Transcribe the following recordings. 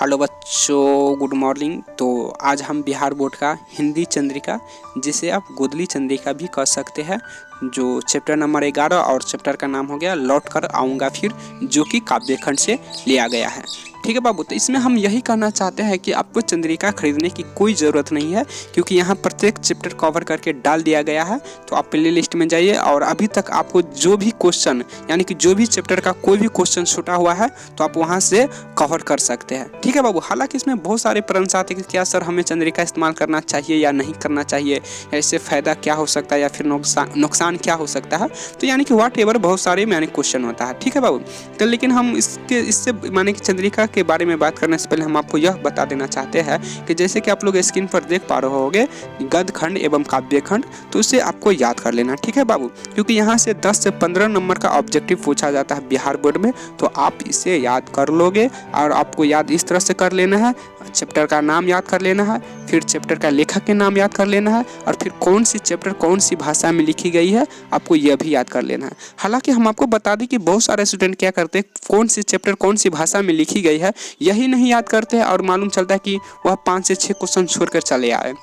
Hello बच्चों, good morning. तो आज हम बिहार बोर्ड का हिंदी चंद्रिका, जिसे आप गोदली चंद्रिका भी कह सकते हैं, जो चैप्टर नंबर 11 और चैप्टर का नाम हो गया लौट कर आऊँगा फिर, जो कि काव्य खंड से लिया गया है। ठीक है बाबू, तो इसमें हम यही कहना चाहते हैं कि आपको चंद्रिका खरीदने की कोई ज़रूरत नहीं है, क्योंकि यहाँ प्रत्येक चैप्टर कवर करके डाल दिया गया है। तो आप प्ले लिस्ट में जाइए और अभी तक आपको जो भी क्वेश्चन, यानी कि जो भी चैप्टर का कोई भी क्वेश्चन छूटा हुआ है, तो आप वहाँ से कवर कर सकते हैं। ठीक है बाबू, हालांकि इसमें बहुत सारे प्रश्न आते हैं कि क्या सर हमें चंद्रिका इस्तेमाल करना चाहिए या नहीं करना चाहिए, या इससे फ़ायदा क्या हो सकता है या फिर नुकसान क्या हो सकता है। तो यानी कि वाट एवर बहुत सारे यानी क्वेश्चन होता है। ठीक है बाबू, तो लेकिन हम इससे माने कि चंद्रिका के बारे में बात करने से पहले हम आपको यह बता देना चाहते हैं कि जैसे कि आप लोग स्क्रीन पर देख पा रहे होंगे गद्य खंड एवं काव्य खंड, तो इसे आपको याद कर लेना। ठीक है बाबू, क्योंकि यहाँ से 10 से 15 नंबर का ऑब्जेक्टिव पूछा जाता है बिहार बोर्ड में, तो आप इसे याद कर लोगे। और आपको याद इस तरह से कर लेना है, चैप्टर का नाम याद कर लेना है, फिर चैप्टर का लेखक के नाम याद कर लेना है, और फिर कौन सी चैप्टर कौन सी भाषा में लिखी गई है आपको यह भी याद कर लेना है। हालांकि हम आपको बता दें कि बहुत सारे स्टूडेंट क्या करते हैं, कौन सी चैप्टर कौन सी भाषा में लिखी गई है यही नहीं याद करते हैं, और मालूम चलता है कि वह 5 से 6 क्वेश्चन छोड़कर चले आए,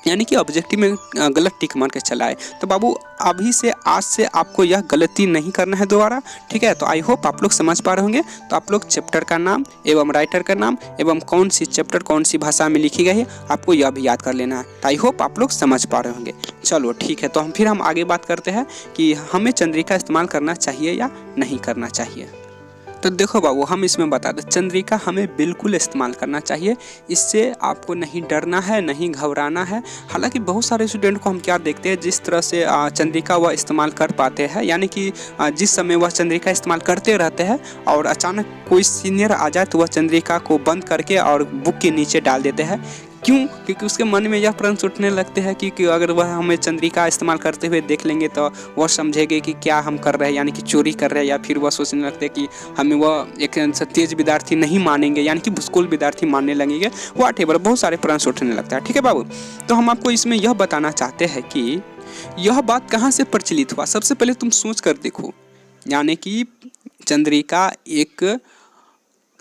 यानी कि ऑब्जेक्टिव में गलत टिक मार के चला है। तो बाबू अभी से आज से आपको यह गलती नहीं करना है दोबारा। ठीक है, तो आई होप आप लोग समझ पा रहे होंगे। तो आप लोग चैप्टर का नाम एवं राइटर का नाम एवं कौन सी चैप्टर कौन सी भाषा में लिखी गई है आपको यह भी याद कर लेना है। तो आई होप आप लोग समझ पा रहे होंगे। चलो ठीक है, तो हम आगे बात करते हैं कि हमें चंद्रिका इस्तेमाल करना चाहिए या नहीं करना चाहिए। तो देखो बाबू, हम इसमें बता दें चंद्रिका हमें बिल्कुल इस्तेमाल करना चाहिए। इससे आपको नहीं डरना है, नहीं घबराना है। हालांकि बहुत सारे स्टूडेंट को हम क्या देखते हैं, जिस तरह से चंद्रिका वह इस्तेमाल कर पाते हैं, यानी कि जिस समय वह चंद्रिका इस्तेमाल करते रहते हैं और अचानक कोई सीनियर आ जाए तो वह चंद्रिका को बंद करके और बुक के नीचे डाल देते हैं। क्यों? क्योंकि उसके मन में यह प्रश्न उठने लगते हैं कि अगर वह हमें चंद्रिका इस्तेमाल करते हुए देख लेंगे तो वह समझेंगे कि क्या हम कर रहे हैं, यानी कि चोरी कर रहे हैं, या फिर वह सोचने लगते हैं कि हमें वह एक तेज विद्यार्थी नहीं मानेंगे, यानी कि भूस्कूल विद्यार्थी मानने लगेंगे। व्हाटएवर बहुत सारे प्रश्न उठने लगता है। ठीक है बाबू, तो हम आपको इसमें यह बताना चाहते हैं कि यह बात कहाँ से प्रचलित हुआ। सबसे पहले तुम सोच कर देखो, यानी कि चंद्रिका एक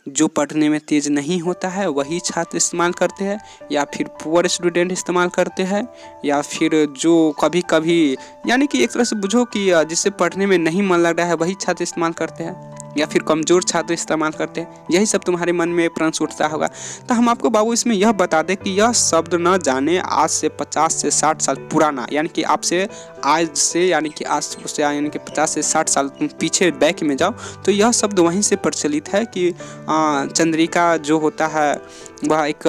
जो पढ़ने में तेज नहीं होता है वही छात्र इस्तेमाल करते हैं, या फिर पुअर स्टूडेंट इस्तेमाल करते हैं, या फिर जो कभी कभी यानी कि एक तरह से बुझो कि जिससे पढ़ने में नहीं मन लग रहा है वही छात्र इस्तेमाल करते हैं, या फिर कमज़ोर छात्र इस्तेमाल करते हैं। यही सब तुम्हारे मन में प्रश्न उठता होगा। तो हम आपको बाबू इसमें यह बता दें कि यह शब्द न जाने आज से 50 से 60 साल पुराना, यानी कि आपसे आज से यानी कि 50 से 60 साल तुम पीछे बैक में जाओ तो यह शब्द वहीं से प्रचलित है कि चंद्रिका जो होता है वह एक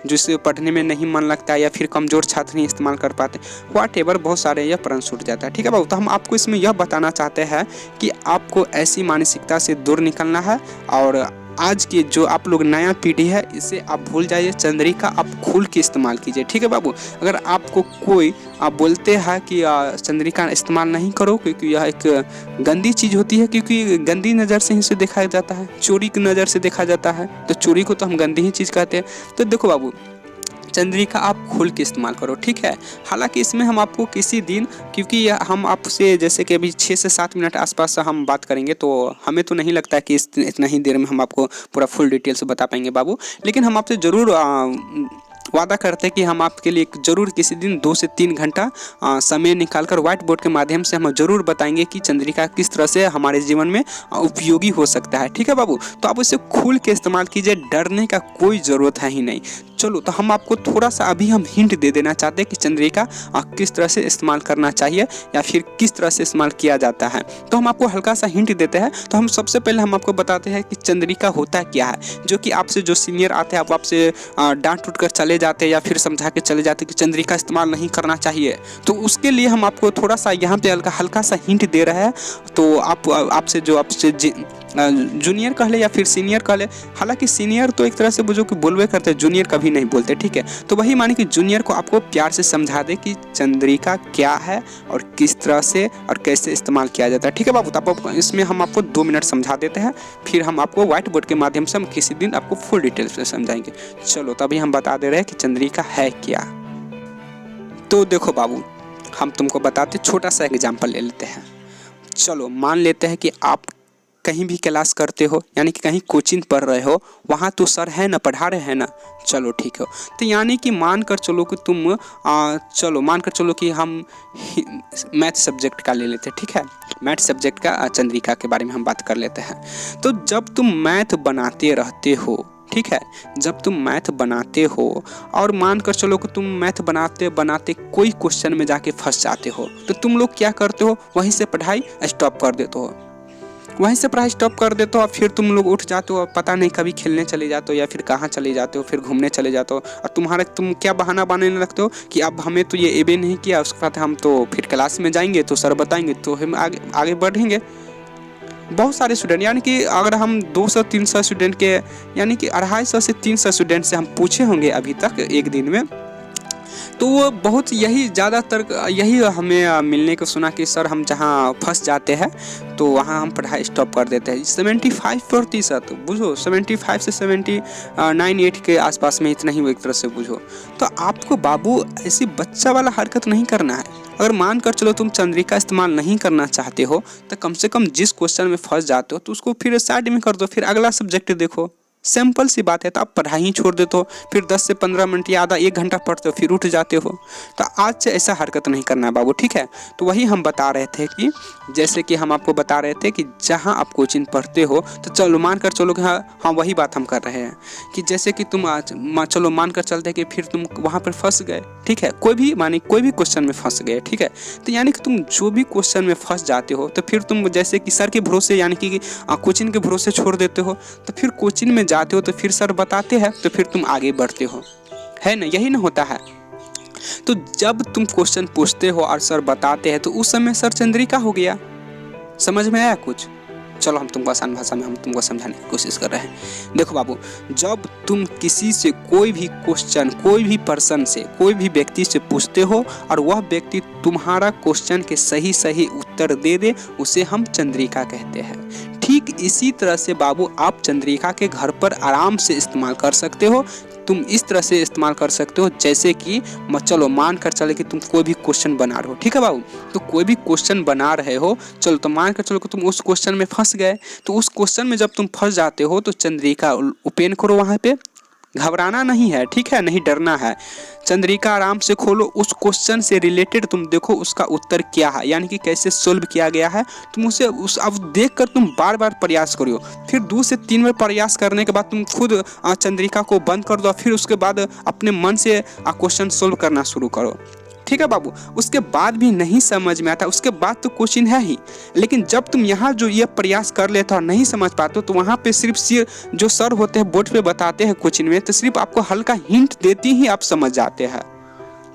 जिससे पढ़ने में नहीं मन लगता है, या फिर कमज़ोर छात्र नहीं इस्तेमाल कर पाते। व्हाटएवर बहुत सारे यह प्रश्न उठ जाता है। ठीक है बाबू, तो हम आपको इसमें यह बताना चाहते हैं कि आपको ऐसी मानसिकता से दूर निकलना है, और आज की जो आप लोग नया पीढ़ी है इसे आप भूल जाइए। चंद्रिका आप खुल के इस्तेमाल कीजिए। ठीक है बाबू, अगर आपको कोई आप बोलते हैं कि चंद्रिका इस्तेमाल नहीं करो क्योंकि यह एक गंदी चीज़ होती है, क्योंकि गंदी नज़र से ही इसे देखा जाता है, चोरी की नज़र से देखा जाता है, तो चोरी को तो हम गंदी ही चीज़ कहते हैं। तो देखो बाबू, चंद्रिका आप खुल के इस्तेमाल करो। ठीक है, हालांकि इसमें हम आपको किसी दिन, क्योंकि हम आपसे जैसे कि अभी 6 से 7 मिनट आसपास हम बात करेंगे, तो हमें तो नहीं लगता है कि इतना ही देर में हम आपको पूरा फुल डिटेल से बता पाएंगे बाबू, लेकिन हम आपसे ज़रूर वादा करते हैं कि हम आपके लिए जरूर किसी दिन 2 से 3 घंटा समय निकालकर व्हाइट बोर्ड के माध्यम से हम जरूर बताएंगे कि चंद्रिका किस तरह से हमारे जीवन में उपयोगी हो सकता है। ठीक है बाबू, तो आप इसे खुल के इस्तेमाल कीजिए, डरने का कोई ज़रूरत है ही नहीं। चलो, तो हम आपको थोड़ा सा अभी हम हिंट दे देना चाहते हैं कि चंद्रिका किस तरह से इस्तेमाल करना चाहिए या फिर किस तरह से इस्तेमाल किया जाता है। तो हम आपको हल्का सा हिंट देते हैं। तो हम सबसे पहले हम आपको बताते हैं कि चंद्रिका होता क्या है, जो कि आपसे जो सीनियर आते हैं आपसे डांट टूट कर चले जाते हैं या फिर समझा के चले जाते हैं कि चंद्रिका इस्तेमाल नहीं करना चाहिए। तो उसके लिए हम आपको थोड़ा सा यहाँ पे हल्का सा हिंट दे रहे हैं। तो आपसे जूनियर कह ले या फिर सीनियर कह ले, हालांकि सीनियर तो एक तरह से बुझो कि बोलवे करते हैं, जूनियर कभी नहीं बोलते। ठीक है, तो वही माने कि जूनियर को आपको प्यार से समझा दे कि चंद्रिका क्या है और किस तरह से और कैसे इस्तेमाल किया जाता है। ठीक है बाबू, तो इसमें हम आपको 2 मिनट समझा देते हैं, फिर हम आपको व्हाइट बोर्ड के माध्यम से हम किसी दिन आपको फुल डिटेल्स में समझाएंगे। चलो, तभी हम बता दे रहे हैं कि चंद्रिका है क्या। तो देखो बाबू, हम तुमको बताते छोटा सा एग्जाम्पल ले लेते हैं। चलो मान लेते हैं कि आप कहीं भी क्लास करते हो यानी कि कहीं कोचिंग पढ़ रहे हो, वहाँ तो सर है ना, पढ़ा रहे हैं ना, चलो ठीक है। तो यानी कि मान कर चलो कि तुम चलो मान कर चलो कि हम मैथ सब्जेक्ट का ले लेते हैं, ठीक है, मैथ सब्जेक्ट का चंद्रिका के बारे में हम बात कर लेते हैं। तो जब तुम मैथ बनाते रहते हो, ठीक है, जब तुम मैथ बनाते हो और मान कर चलो कि तुम मैथ बनाते बनाते कोई क्वेश्चन में जाके फंस जाते हो, तो तुम लोग क्या करते हो, वहीं से पढ़ाई स्टॉप कर देते हो, वहीं से पढ़ाई स्टॉप कर देते हो और फिर तुम लोग उठ जाते हो और पता नहीं कभी खेलने चले जाते हो या फिर कहाँ चले जाते हो, फिर घूमने चले जाते हो। और तुम क्या बहाना बनाने लगते हो कि अब हमें तो ये एबे नहीं किया, उसके बाद हम तो फिर क्लास में जाएंगे तो सर बताएंगे तो हम आगे बढ़ेंगे। बहुत सारे स्टूडेंट यानी कि अगर हम 200-300 स्टूडेंट के यानी कि 250 से 300 स्टूडेंट से हम पूछे होंगे अभी तक एक दिन में, तो वो बहुत यही ज़्यादातर यही हमें मिलने को सुना कि सर हम जहाँ फंस जाते हैं तो वहाँ हम पढ़ाई स्टॉप कर देते हैं। 75% बुझो, 75 से 79-8 के आसपास में इतना ही वो एक तरह से बुझो। तो आपको बाबू ऐसी बच्चा वाला हरकत नहीं करना है। अगर मान कर चलो तुम चंद्रिका इस्तेमाल नहीं करना चाहते हो तो कम से कम जिस क्वेश्चन में फंस जाते हो तो उसको फिर साइड में कर दो, फिर अगला सब्जेक्ट देखो। सिंपल सी बात है। तो आप पढ़ाई ही छोड़ देते हो, फिर 10 से 15 मिनट या आधा 1 घंटा पढ़ते हो, फिर उठ जाते हो। तो आज से ऐसा हरकत नहीं करना है बाबू, ठीक है। तो वही हम बता रहे थे कि जैसे कि हम आपको बता रहे थे कि जहाँ आप कोचिंग पढ़ते हो तो चलो मान कर चलो कि हाँ वही बात हम कर रहे हैं कि जैसे कि तुम आज चलो मान कर चलते कि फिर तुम वहाँ पर फंस गए, ठीक है, कोई भी क्वेश्चन में फंस गए, ठीक है। तो यानी कि तुम जो भी क्वेश्चन में फंस जाते हो तो फिर तुम जैसे कि सर के भरोसे यानी कि कोचिंग के भरोसे छोड़ देते हो। तो फिर कोचिंग में जाते हो तो फिर सर बताते हैं तो फिर तुम आगे बढ़ते हो, है ना, यही ना होता है। तो जब तुम क्वेश्चन पूछते हो और सर बताते हैं तो उस समय सर चंद्रिका हो गया। समझ में आया कुछ? चलो हम तुमको आसान भाषा में हम तुमको समझाने की कोशिश कर रहे हैं। देखो बाबू, जब तुम किसी से कोई भी क्वेश्चन, कोई भी पर्सन से, कोई भी व्यक्ति से पूछते हो और वह व्यक्ति तुम्हारा क्वेश्चन के सही सही उत्तर दे दे, उसे हम चंद्रिका कहते हैं। ठीक इसी तरह से बाबू आप चंद्रिका के घर पर आराम से इस्तेमाल कर सकते हो। तुम इस तरह से इस्तेमाल कर सकते हो जैसे कि चलो मान कर चले कि तुम कोई भी क्वेश्चन बना रहे हो, ठीक है बाबू। तो कोई भी क्वेश्चन बना रहे हो, चलो तो मान कर चलो कि तुम उस क्वेश्चन में फंस गए। तो उस क्वेश्चन में जब तुम फंस जाते हो तो चंद्रिका ओपन करो, वहाँ पे घबराना नहीं है, ठीक है, नहीं डरना है। चंद्रिका आराम से खोलो, उस क्वेश्चन से रिलेटेड तुम देखो उसका उत्तर क्या है, यानी कि कैसे सोल्व किया गया है। तुम उसे अब देख कर तुम बार बार प्रयास करो। फिर 2 से 3 बार प्रयास करने के बाद तुम खुद चंद्रिका को बंद कर दो, फिर उसके बाद अपने मन से क्वेश्चन सोल्व करना शुरू करो, ठीक है बाबू। उसके बाद भी नहीं समझ में आता, उसके बाद तो क्वेश्चन है ही, लेकिन जब तुम यहाँ जो ये प्रयास कर लेते हो नहीं समझ पाते हो तो वहाँ पे सिर्फ जो सर होते हैं बोर्ड पे बताते हैं कोचिंग में, तो सिर्फ आपको हल्का हिंट देती ही आप समझ जाते हैं,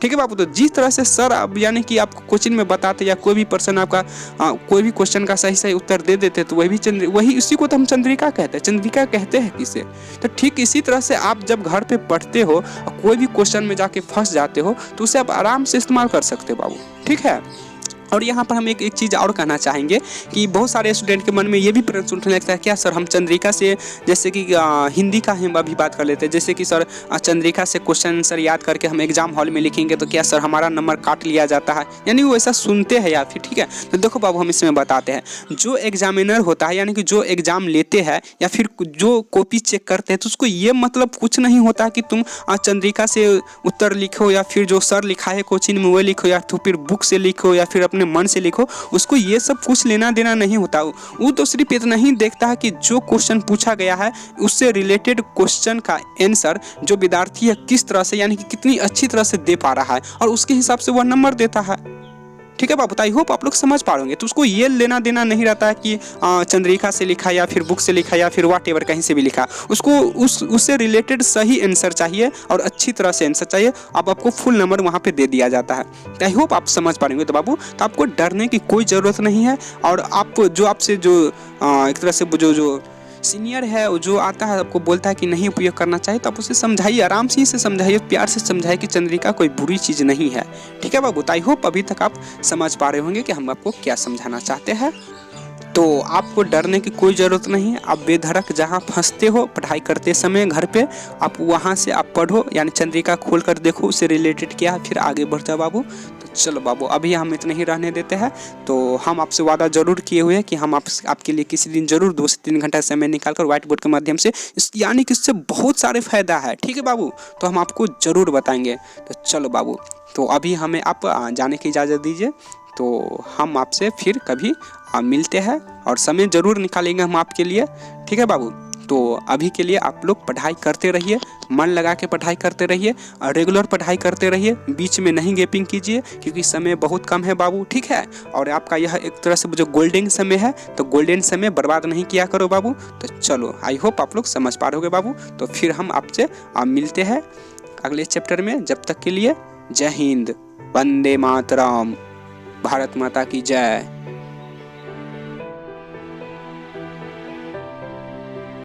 ठीक है बाबू। तो जिस तरह से सर अब यानी कि आपको कोचिंग में बताते या कोई भी पर्सन आपका कोई भी क्वेश्चन का सही सही उत्तर दे देते तो वही उसी को तो हम चंद्रिका कहते हैं। चंद्रिका कहते हैं किसे? तो ठीक इसी तरह से आप जब घर पे पढ़ते हो और कोई भी क्वेश्चन में जाके फंस जाते हो तो उसे आप आराम से इस्तेमाल कर सकते हो बाबू, ठीक है। और यहाँ पर हम एक चीज़ और कहना चाहेंगे कि बहुत सारे स्टूडेंट के मन में ये भी प्रश्न उठने लगता है, क्या सर हम चंद्रिका से, जैसे कि हिंदी का हम अभी बात कर लेते हैं, जैसे कि सर चंद्रिका से क्वेश्चन आंसर याद करके हम एग्जाम हॉल में लिखेंगे तो क्या सर हमारा नंबर काट लिया जाता है? यानी वो ऐसा सुनते हैं या फिर, ठीक है। तो देखो बाबू हम इसमें बताते हैं, जो एग्जामिनर होता है यानी कि जो एग्जाम लेते हैं या फिर जो कॉपी चेक करते हैं तो उसको ये मतलब कुछ नहीं होता कि तुम चंद्रिका से उत्तर लिखो या फिर जो सर लिखा है कोचिंग में वो लिखो या तो फिर बुक से लिखो या फिर अपने मन से लिखो। उसको ये सब कुछ लेना देना नहीं होता। वो तो सिर्फ इतना ही देखता है कि जो क्वेश्चन पूछा गया है उससे रिलेटेड क्वेश्चन का आंसर जो विद्यार्थी है किस तरह से यानी कि कितनी अच्छी तरह से दे पा रहा है और उसके हिसाब से वह नंबर देता है, ठीक है बाबू। आई होप आप लोग समझ पा रहे। तो उसको ये लेना देना नहीं रहता है कि चंद्रिका से लिखा या फिर बुक से लिखा या फिर वाट एवर कहीं से भी लिखा, उसको उससे रिलेटेड सही आंसर चाहिए और अच्छी तरह से आंसर चाहिए। अब आपको फुल नंबर वहाँ पे दे दिया जाता है। आई होप आप समझ पा रहे। तो बाबू तो आपको डरने की कोई ज़रूरत नहीं है। और आप जो आपसे जो एक तरह से जो सीनियर है वो जो आता है आपको बोलता है कि नहीं उपयोग करना चाहिए तो आप उसे समझाइए, आराम से इसे समझाइए, प्यार से समझाइए कि चंद्रिका कोई बुरी चीज़ नहीं है, ठीक है बाबू। आई होप अभी तक आप समझ पा रहे होंगे कि हम आपको क्या समझाना चाहते हैं। तो आपको डरने की कोई ज़रूरत नहीं है। आप बेधड़क जहाँ फंसते हो पढ़ाई करते समय घर पे, आप वहाँ से आप पढ़ो, यानी चंद्रिका खोल कर देखो उससे रिलेटेड क्या है, फिर आगे बढ़ जाओ बाबू। तो चलो बाबू, अभी हम इतने ही रहने देते हैं। तो हम आपसे वादा जरूर किए हुए हैं कि हम आपके लिए किसी दिन जरूर 2 से 3 घंटा समय निकालकर व्हाइट बोर्ड के माध्यम से यानी कि इससे बहुत सारे फायदा है, ठीक है बाबू, तो हम आपको जरूर बताएंगे। तो चलो बाबू, तो अभी हमें आप जाने की इजाज़त दीजिए। तो हम आपसे फिर कभी मिलते हैं और समय ज़रूर निकालेंगे हम आपके लिए, ठीक है बाबू। तो अभी के लिए आप लोग पढ़ाई करते रहिए, मन लगा के पढ़ाई करते रहिए और रेगुलर पढ़ाई करते रहिए, बीच में नहीं गैपिंग कीजिए क्योंकि समय बहुत कम है बाबू, ठीक है। और आपका यह एक तरह से जो गोल्डन समय है, तो गोल्डन समय बर्बाद नहीं किया करो बाबू। तो चलो, आई होप आप लोग समझ पा रहे बाबू। तो फिर हम आपसे मिलते हैं अगले चैप्टर में। जब तक के लिए जय हिंद, वंदे मातरम, भारत माता की जय।